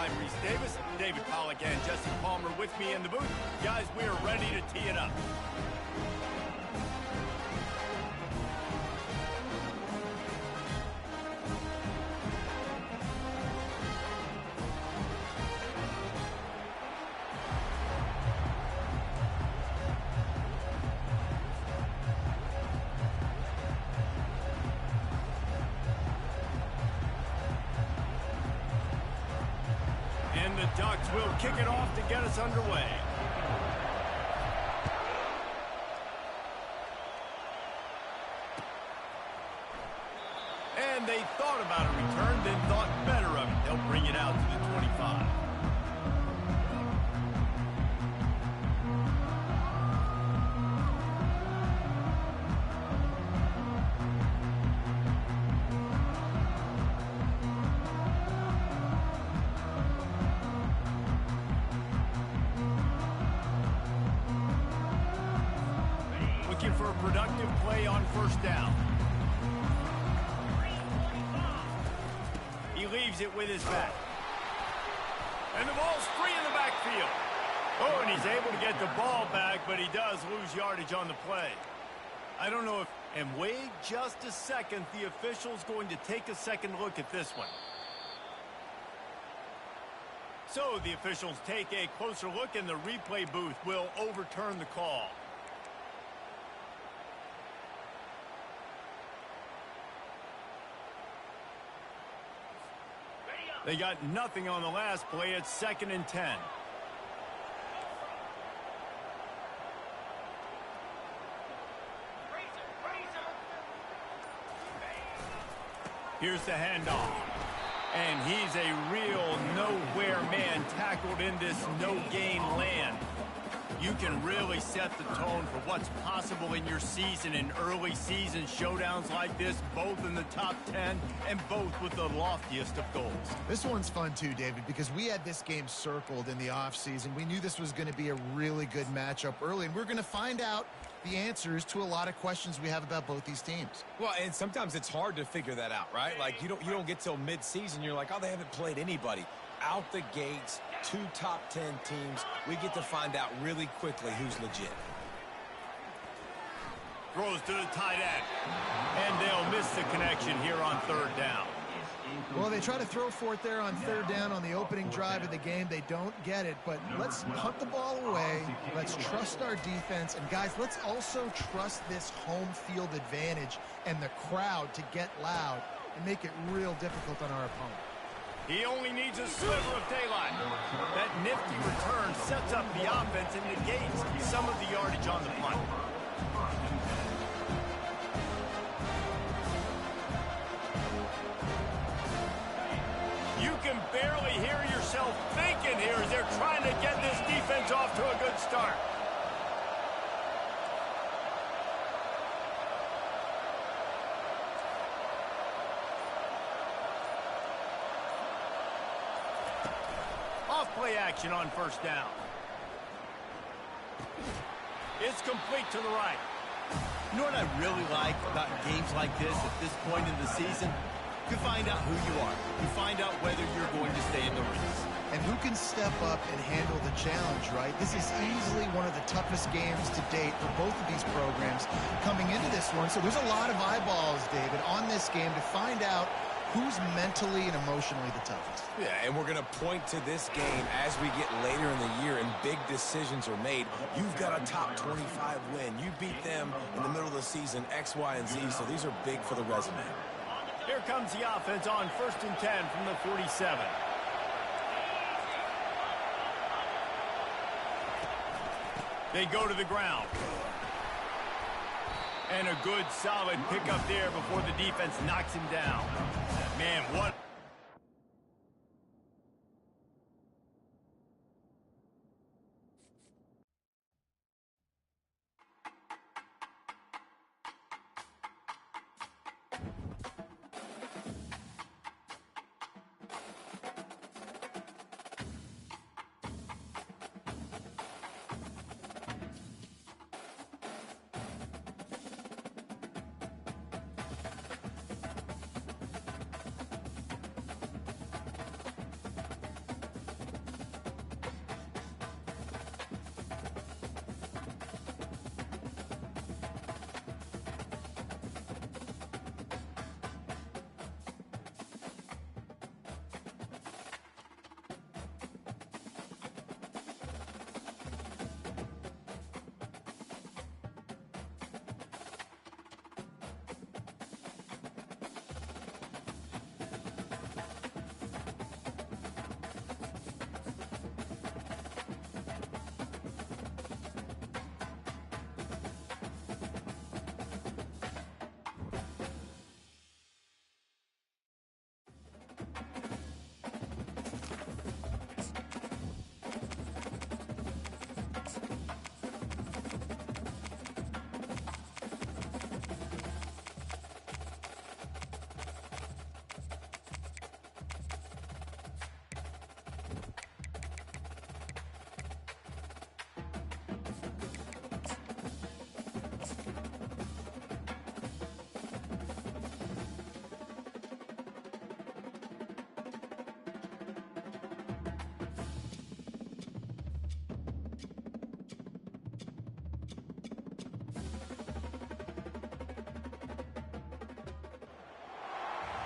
I'm Reese Davis, David Pollack, and Jesse Palmer with me in the booth. Guys, we are ready to tee it up. And the Ducks will kick it off to get us underway. And they thought about a return, then thought better of it. They'll bring it out to the 25. Looking for a productive play on first down. He leaves it with his back. And the ball's free in the backfield. Oh, and he's able to get the ball back, but he does lose yardage on the play. I don't know if... And wait just a second. The official's going to take a second look at this one. So the officials take a closer look, and the replay booth will overturn the call. They got nothing on the last play. It's 2nd and 10. Here's the handoff. And he's a real nowhere man tackled in this no-gain land. You can really set the tone for what's possible in your season in early season showdowns like this, both in the top 10 and both with the loftiest of goals. This one's fun too, David, because we had this game circled in the offseason. We knew this was going to be a really good matchup early, and we're going to find out the answers to a lot of questions we have about both these teams. Well, and sometimes it's hard to figure that out, right? Like you don't get till mid-season, you're like, oh, they haven't played anybody. Out the gates, 2 top 10 teams. We get to find out really quickly who's legit. Throws to the tight end. And they'll miss the connection here on 3rd down. Well, they try to throw for it there on 3rd down on the opening drive of the game. They don't get it, but let's punt the ball away. Let's trust our defense. And, guys, let's also trust this home field advantage and the crowd to get loud and make it real difficult on our opponent. He only needs a sliver of daylight. That nifty return sets up the offense and negates some of the yardage on the punt. You can barely hear yourself thinking here as they're trying to get this defense off to a good start. Play action on 1st down. It's complete to the right. You know what I really like about games like this at this point in the season? You find out who you are. You find out whether you're going to stay in the race. And who can step up and handle the challenge, right? This is easily one of the toughest games to date for both of these programs coming into this one. So there's a lot of eyeballs, David, on this game to find out who's mentally and emotionally the toughest. Yeah, and we're going to point to this game as we get later in the year and big decisions are made. You've got a top 25 win. You beat them in the middle of the season, X, Y, and Z, so these are big for the resume. Here comes the offense on 1st and 10 from the 47. They go to the ground. And a good, solid pickup there before the defense knocks him down. Man, what...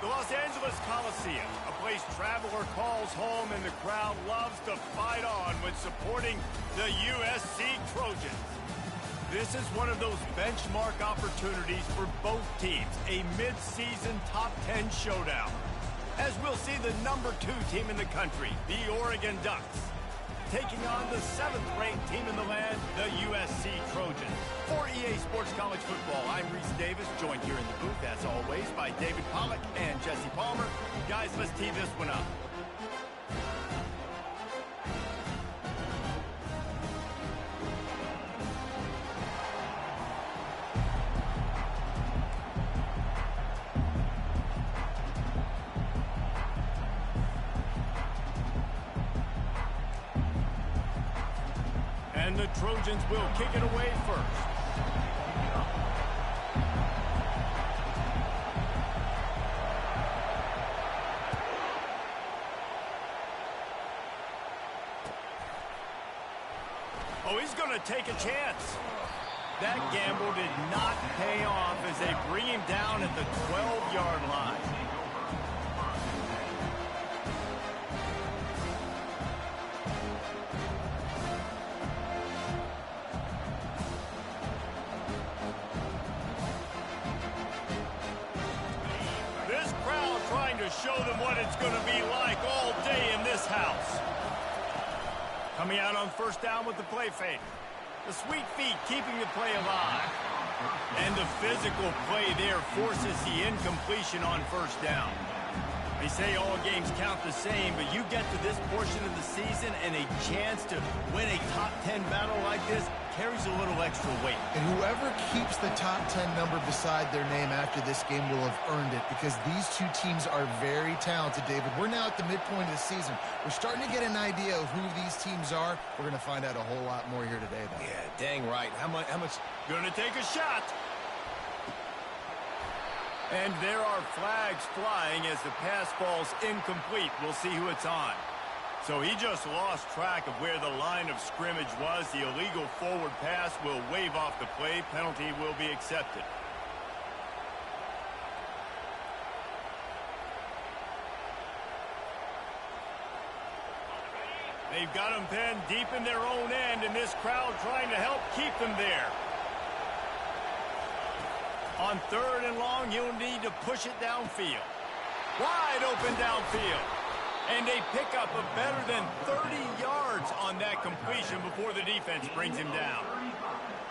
The Los Angeles Coliseum, a place traveler calls home and the crowd loves to fight on when supporting the USC Trojans. This is one of those benchmark opportunities for both teams, a mid-season top 10 showdown. As we'll see the number 2 team in the country, the Oregon Ducks, taking on the 7th-ranked team in the land, the USC Trojans. For EA Sports College Football, I'm Reese Davis, joined here in the booth, as always, by David Pollack and Jesse Palmer. Guys, let's tee this one up. And the Trojans will kick it away first. Oh, he's going to take a chance. That gamble did not pay off as they bring him down at the 12-yard line. Trying to show them what it's going to be like all day in this house. Coming out on first down with the play fake. The sweet feet keeping the play alive. And the physical play there forces the incompletion on first down. They say all games count the same, but you get to this portion of the season and a chance to win a top 10 battle like this carries a little extra weight. And whoever keeps the top 10 number beside their name after this game will have earned it, because these two teams are very talented, David. We're now at the midpoint of the season. We're starting to get an idea of who these teams are. We're going to find out a whole lot more here today, though. Yeah, dang right. How much? Going to take a shot. And there are flags flying as the pass falls incomplete. We'll see who it's on. So he just lost track of where the line of scrimmage was. The illegal forward pass will wave off the play. Penalty will be accepted. They've got them pinned deep in their own end, and this crowd trying to help keep them there. On 3rd and long, you'll need to push it downfield. Wide open downfield. And a pickup of better than 30 yards on that completion before the defense brings him down.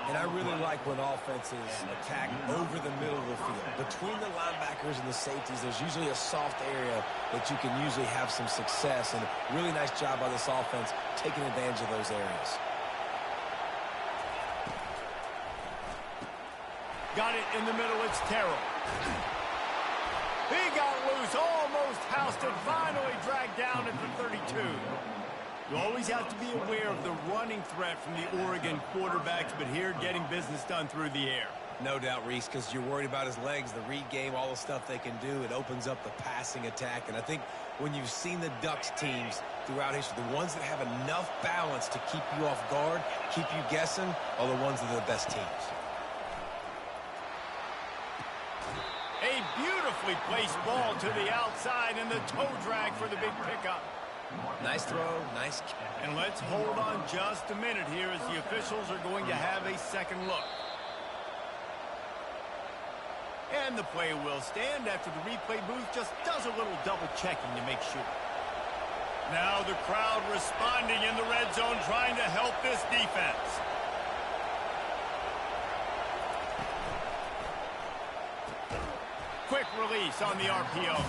And I really like when offenses attack over the middle of the field. Between the linebackers and the safeties, there's usually a soft area that you can usually have some success. And really nice job by this offense taking advantage of those areas. Got it in the middle, it's Terrell. He got loose, almost housed it, finally dragged down at the 32. You always have to be aware of the running threat from the Oregon quarterbacks, but here getting business done through the air. No doubt, Reese, because you're worried about his legs, the read game, all the stuff they can do. It opens up the passing attack. And I think when you've seen the Ducks teams throughout history, the ones that have enough balance to keep you off guard, keep you guessing, are the ones that are the best teams. A beautifully placed ball to the outside and the toe drag for the big pickup. Nice throw, nice. And let's hold on just a minute here as the officials are going to have a second look. And the play will stand after the replay booth just does a little double checking to make sure. Now the crowd responding in the red zone, trying to help this defense. Quick release on the RPO.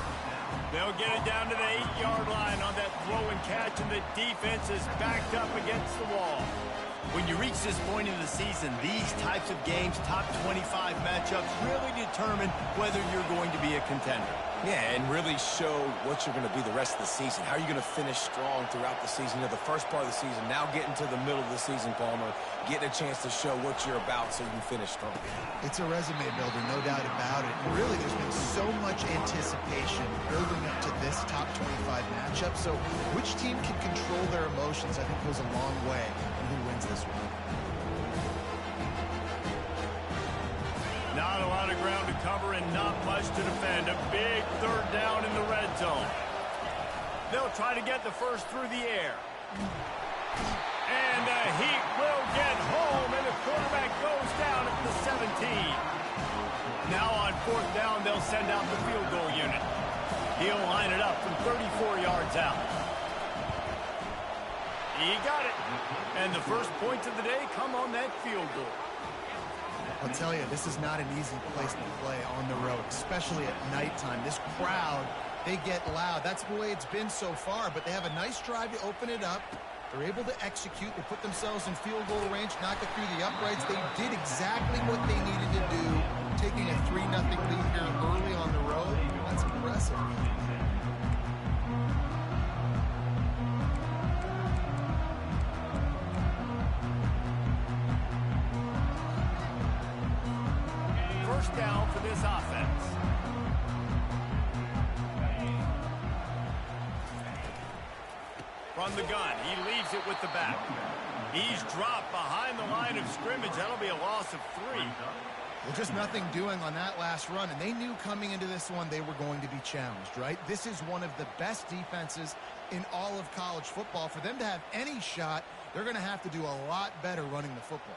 They'll get it down to the 8-yard line on that throw and catch, and the defense is backed up against the wall. When you reach this point in the season, these types of games, top 25 matchups, really determine whether you're going to be a contender. Yeah, and really show what you're going to be the rest of the season. How are you going to finish strong throughout the season? You know, the first part of the season, now getting to the middle of the season, Palmer, getting a chance to show what you're about so you can finish strong. It's a resume builder, no doubt about it. And really, there's been so much anticipation building up to this top 25 matchup. So which team can control their emotions, I think, goes a long way in who wins this one. Not a lot of ground to cover and not much to defend. A big third down in the red zone. They'll try to get the first through the air. And the Heat will get home, and the quarterback goes down at the 17. Now on fourth down, they'll send out the field goal unit. He'll line it up from 34 yards out. He got it. And the first points of the day come on that field goal. I'll tell you, this is not an easy place to play on the road, especially at nighttime. This crowd, they get loud. That's the way it's been so far, but they have a nice drive to open it up. They're able to execute. They put themselves in field goal range, knock it through the uprights. They did exactly what they needed to do, taking a 3-0 lead here early on the road. That's impressive. First down for this offense. From the gun, he leaves it with the back. He's dropped behind the line of scrimmage. That'll be a loss of 3. Well, just nothing doing on that last run, and they knew coming into this one they were going to be challenged, right? This is one of the best defenses in all of college football. For them to have any shot, they're going to have to do a lot better running the football.